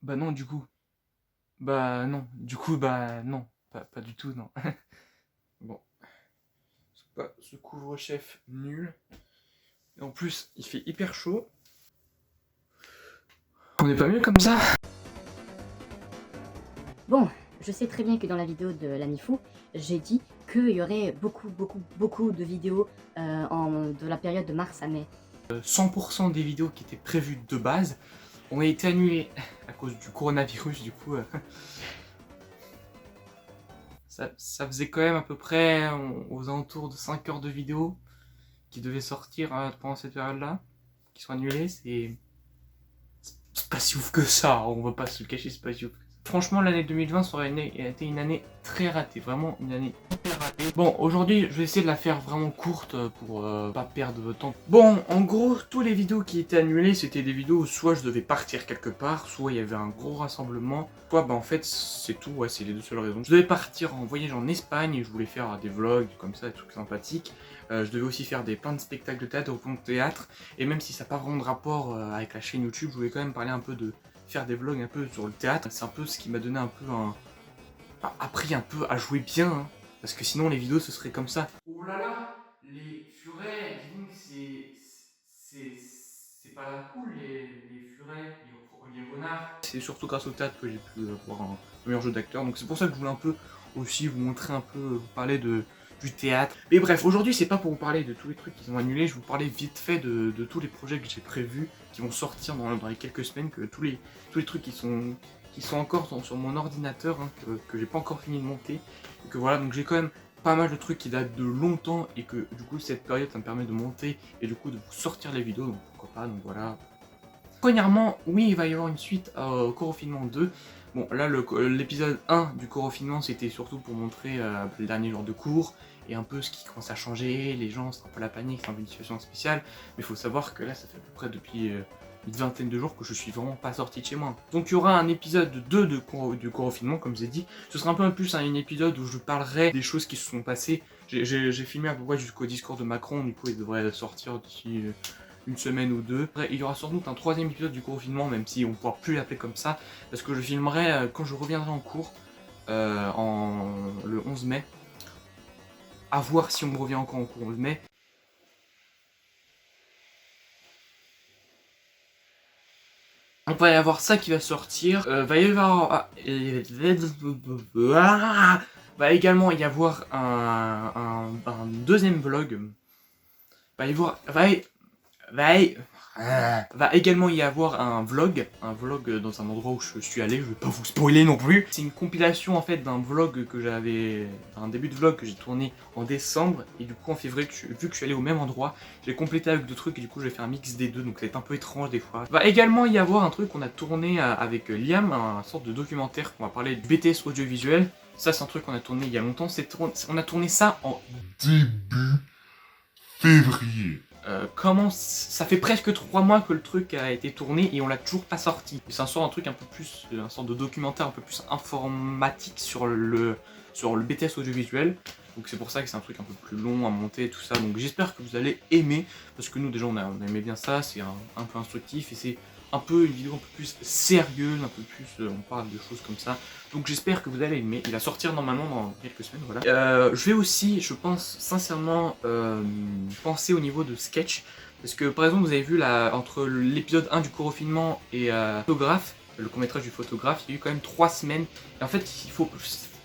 Bah non, du coup. Bah non. Du coup, bah non. Pas du tout, non. Bon. Ce couvre-chef nul. Et en plus, il fait hyper chaud. On n'est pas mieux comme ça? Bon, je sais très bien que dans la vidéo de l'ami fou, j'ai dit qu'il y aurait beaucoup de vidéos de la période de mars à mai. 100% des vidéos qui étaient prévues de base ont été annulées à cause du coronavirus, du coup. Ça faisait quand même à peu près aux alentours de 5 heures de vidéos qui devaient sortir pendant cette période-là, qui sont annulées. C'est pas si ouf que ça, on va pas se le cacher, c'est pas si ouf. Franchement, l'année 2020 ça aurait été une année très ratée, vraiment une année hyper ratée. Bon, aujourd'hui, je vais essayer de la faire vraiment courte pour pas perdre de temps. Bon, en gros, tous les vidéos qui étaient annulées, c'était des vidéos où soit je devais partir quelque part, soit il y avait un gros rassemblement, soit bah en fait, c'est tout, ouais, c'est les deux seules raisons. Je devais partir en voyage en Espagne et je voulais faire des vlogs comme ça, des trucs sympathiques. Je devais aussi faire plein de spectacles de théâtre, au théâtre, et même si ça n'a pas vraiment de rapport avec la chaîne YouTube, je voulais quand même parler un peu de faire des vlogs un peu sur le théâtre. C'est un peu ce qui m'a donné un peu appris un peu à jouer bien, hein, parce que sinon les vidéos ce serait comme ça. Oh là là, les furets, dis donc c'est pas cool les furets, les renards. C'est surtout grâce au théâtre que j'ai pu avoir un meilleur jeu d'acteur, donc c'est pour ça que je voulais un peu aussi vous montrer un peu, vous parler du théâtre. Mais bref, aujourd'hui c'est pas pour vous parler de tous les trucs qui sont annulés, je vais vous parler vite fait de tous les projets que j'ai prévus, qui vont sortir dans les quelques semaines, que tous les trucs qui sont encore sur mon ordinateur, hein, que j'ai pas encore fini de monter. Et que voilà, donc j'ai quand même pas mal de trucs qui datent de longtemps et que du coup cette période ça me permet de monter et du coup de vous sortir les vidéos, donc pourquoi pas, donc voilà. Premièrement, oui, il va y avoir une suite au Corofinement 2. Bon, là, l'épisode 1 du Corofinement, c'était surtout pour montrer le dernier jour de cours et un peu ce qui commence à changer. Les gens, c'est un peu la panique, c'est un peu une situation spéciale. Mais il faut savoir que là, ça fait à peu près depuis une vingtaine de jours que je suis vraiment pas sorti de chez moi. Donc, il y aura un épisode 2 du Corofinement, comme je vous ai dit. Ce sera un peu plus un épisode où je parlerai des choses qui se sont passées. J'ai filmé à peu près jusqu'au discours de Macron, du coup, il devrait sortir d'ici une semaine ou deux. Après, il y aura sans doute un troisième épisode du confinement, même si on ne pourra plus l'appeler comme ça, parce que je filmerai quand je reviendrai en cours, le 11 mai. À voir si on me revient encore en cours le 11 mai. Il va y avoir ça qui va sortir. Va y avoir... va également y avoir un deuxième vlog. Va y avoir... Va également y avoir un vlog dans un endroit où je suis allé, je vais pas vous spoiler non plus. C'est une compilation en fait d'un vlog que j'avais, un début de vlog que j'ai tourné en décembre et du coup en février, vu que je suis allé au même endroit, j'ai complété avec deux trucs et du coup je vais faire un mix des deux, donc ça va être un peu étrange des fois. Va également y avoir un truc qu'on a tourné avec Liam, un sorte de documentaire, on va parler du BTS audiovisuel. Ça c'est un truc qu'on a tourné il y a longtemps, on a tourné ça en début février. Comment ça fait presque 3 mois que le truc a été tourné et on l'a toujours pas sorti. C'est un truc un peu plus, un sorte de documentaire un peu plus informatique sur le BTS audiovisuel. Donc c'est pour ça que c'est un truc un peu plus long à monter tout ça. Donc j'espère que vous allez aimer parce que nous déjà on aimait bien ça, c'est un peu instructif et c'est un peu une vidéo un peu plus sérieuse, un peu plus on parle de choses comme ça. Donc j'espère que vous allez aimer. Il va sortir normalement dans quelques semaines, voilà. Je vais aussi, je pense sincèrement, penser au niveau de sketch. Parce que par exemple vous avez vu là, entre l'épisode 1 du Corofinement et Photographe, le court-métrage du photographe, il y a eu quand même 3 semaines. Et en fait il faut...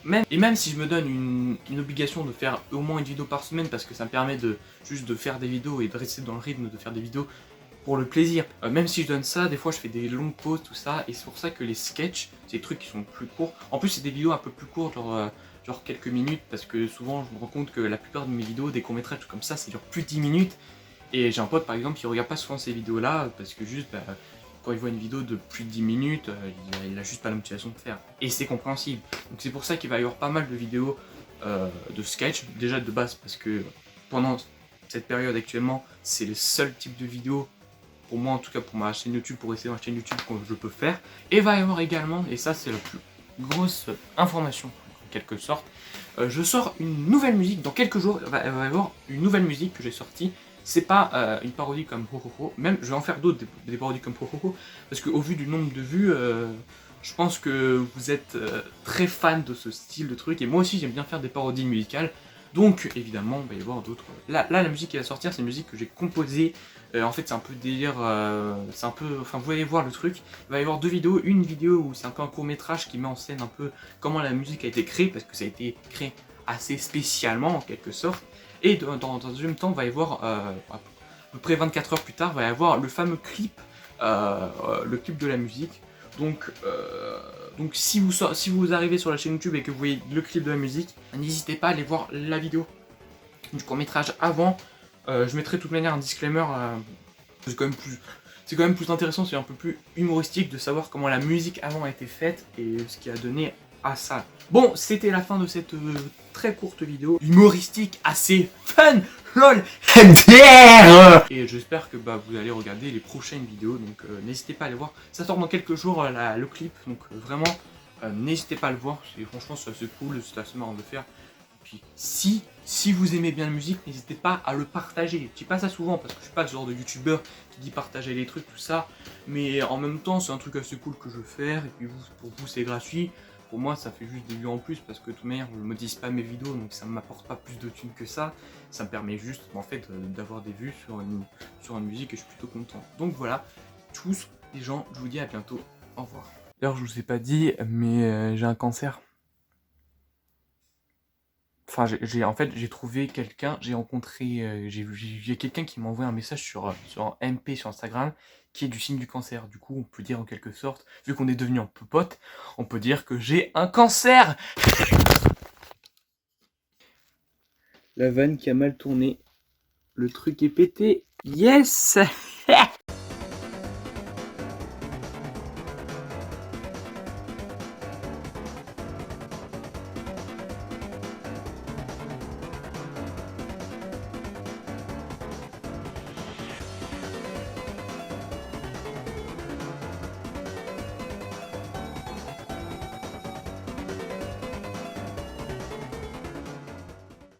Même si je me donne une obligation de faire au moins une vidéo par semaine parce que ça me permet juste de faire des vidéos et de rester dans le rythme de faire des vidéos pour le plaisir. Même si je donne ça, des fois je fais des longues pauses, tout ça, et c'est pour ça que les sketchs, c'est des trucs qui sont plus courts. En plus c'est des vidéos un peu plus courtes, genre quelques minutes, parce que souvent je me rends compte que la plupart de mes vidéos, des courts-métrages comme ça dure plus de 10 minutes. Et j'ai un pote par exemple qui regarde pas souvent ces vidéos là, parce que juste quand il voit une vidéo de plus de 10 minutes, il a juste pas la motivation de faire. Et c'est compréhensible. Donc c'est pour ça qu'il va y avoir pas mal de vidéos de sketch, déjà de base, parce que pendant cette période actuellement, c'est le seul type de vidéo pour moi en tout cas pour ma chaîne YouTube, pour essayer dans la chaîne YouTube que je peux faire. Et va y avoir également, et ça c'est la plus grosse information en quelque sorte, je sors une nouvelle musique dans quelques jours. Il va y avoir une nouvelle musique que j'ai sortie. C'est pas une parodie comme Ho Ho Ho, même je vais en faire d'autres des parodies comme Ho Ho Ho, parce qu'au vu du nombre de vues, Je pense que vous êtes très fan de ce style de truc, et moi aussi j'aime bien faire des parodies musicales. Donc évidemment, il va y avoir d'autres. Là, la musique qui va sortir, c'est une musique que j'ai composée. En fait, c'est un peu délire. C'est un peu. Enfin, vous allez voir le truc. Il va y avoir 2 vidéos. Une vidéo où c'est un peu un court métrage qui met en scène un peu comment la musique a été créée, parce que ça a été créé assez spécialement en quelque sorte. Et dans un deuxième temps, il va y avoir à peu près 24 heures plus tard, il va y avoir le fameux clip, le clip de la musique. Donc si vous arrivez sur la chaîne YouTube et que vous voyez le clip de la musique, n'hésitez pas à aller voir la vidéo du court métrage avant. Je mettrai de toute manière un disclaimer, c'est quand même plus intéressant, c'est un peu plus humoristique de savoir comment la musique avant a été faite et ce qui a donné à ça. Bon, c'était la fin de cette très courte vidéo, humoristique, assez fun, lol, MDR. Et j'espère que vous allez regarder les prochaines vidéos, donc n'hésitez pas à aller voir. Ça sort dans quelques jours le clip, donc vraiment n'hésitez pas à le voir, franchement c'est assez cool, c'est assez marrant de le faire. Puis si vous aimez bien la musique, n'hésitez pas à le partager. Je dis pas ça souvent parce que je suis pas le genre de youtubeur qui dit partager les trucs, tout ça. Mais en même temps, c'est un truc assez cool que je veux faire. Et puis pour vous, c'est gratuit. Pour moi, ça fait juste des vues en plus parce que de toute manière, je ne monétise pas mes vidéos, donc ça ne m'apporte pas plus de thunes que ça. Ça me permet juste, en fait, d'avoir des vues sur une musique et je suis plutôt content. Donc voilà, tous les gens, je vous dis à bientôt. Au revoir. D'ailleurs, je vous ai pas dit, mais j'ai un cancer. Enfin, j'ai trouvé quelqu'un, j'ai rencontré, j'ai quelqu'un qui m'a envoyé un message sur MP sur Instagram, qui est du signe du cancer. Du coup, on peut dire en quelque sorte, vu qu'on est devenu un peu potes, on peut dire que j'ai un cancer. La vanne qui a mal tourné, le truc est pété. Yes.